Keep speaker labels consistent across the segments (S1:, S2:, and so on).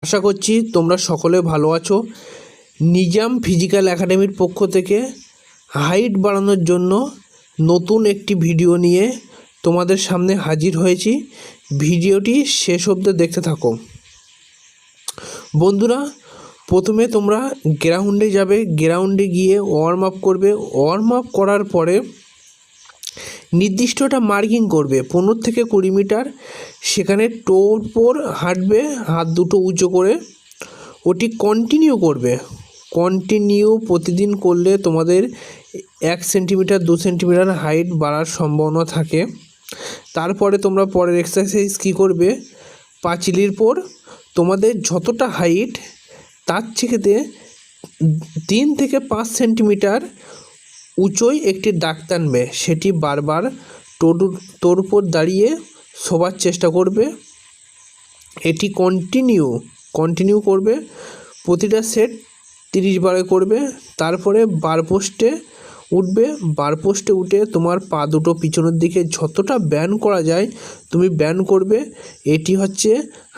S1: আশা করছি তোমরা সকলে ভালো আছো। নিজাম ফিজিক্যাল একাডেমির পক্ষ থেকে হাইট বাড়ানোর জন্য নতুন একটি ভিডিও নিয়ে তোমাদের সামনে হাজির হয়েছি। ভিডিওটি শেষ অবধি দেখতে থাকো। বন্ধুরা, প্রথমে তোমরা গ্রাউন্ডে যাবে, গ্রাউন্ডে গিয়ে ওয়ার্ম আপ করবে। ওয়ার্ম আপ করার পরে নির্দিষ্ট একটা মার্কিং করবে 15 থেকে 20 মিটার, সেখানে টোর উপর হাঁটবে, হাত দুটো উঁচু করে। ওটি কন্টিনিউ করবে। কন্টিনিউ প্রতিদিন করলে তোমাদের 1 সেন্টিমিটার 2 সেন্টিমিটার হাইট বাড়ার সম্ভাবনা থাকে। তারপরে তোমরা পরের এক্সারসাইজ কী করবে, পাঁচিলির পর তোমাদের যতটা হাইট তার থেকে 3 থেকে 5 সেন্টিমিটার উঁচুই একটি দাগ টানবে। সেটি বারবার তোর উপর দাঁড়িয়ে শোবার চেষ্টা করবে। এটি কন্টিনিউ করবে। প্রতিটা সেট 30 বারে করবে। তারপরে বার পোস্টে উঠবে। বার পোস্টে উঠে তোমার পা দুটো পিছনের দিকে যতটা ব্যান্ড করা যায় তুমি ব্যান্ড করবে। এটি হচ্ছে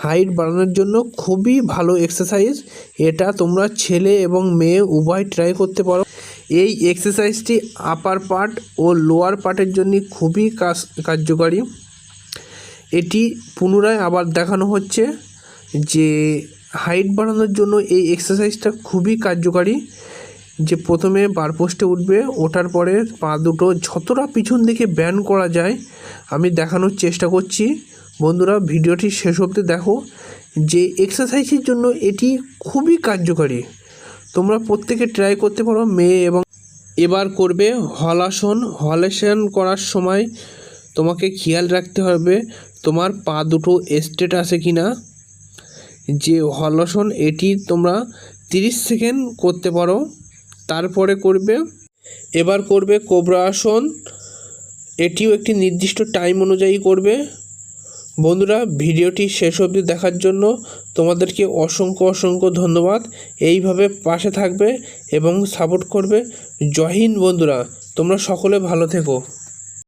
S1: হাইট বাড়ানোর জন্য খুবই ভালো এক্সারসাইজ। এটা তোমরা ছেলে এবং মেয়ে উভয় ট্রাই করতে পারো। এই এক্সারসাইজটি আপার পার্ট ও লোয়ার পার্টের জন্য খুবই কার্যকারী। এটি পুনরায় আবার দেখানো হচ্ছে যে হাইট বাড়ানোর জন্য এই এক্সারসাইজটা খুবই কার্যকারী। যে প্রথমে বার পোস্টে উঠবে, ওঠার পরে পা দুটো যতটা পিছন দিকে ব্যান্ড করা যায় আমি দেখানোর চেষ্টা করছি। বন্ধুরা, ভিডিওটি শেষ অবধি দেখো। যে এক্সারসাইজের জন্য এটি খুবই কার্যকারী, তোমরা প্রত্যেকে ট্রাই করতে পারো, মেয়ে এবং। এবার করবে হলাসন। হলাসন করার সময় তোমাকে খেয়াল রাখতে হবে তোমার পা দুটো স্ট্রেট আছে কি না। যে হলাসন এটি তোমরা 30 সেকেন্ড করতে পারো। তারপরে এবার করবে কোবরা আসন। এটিও একটি নির্দিষ্ট টাইম অনুযায়ী করবে। বন্ধুরা, ভিডিওটি শেষ অবধি দেখার জন্য তোমাদেরকে অসংখ্য ধন্যবাদ। এইভাবে পাশে থাকবে এবং সাপোর্ট করবে। জয় হিন্দ বন্ধুরা, তোমরা সকলে ভালো থেকো।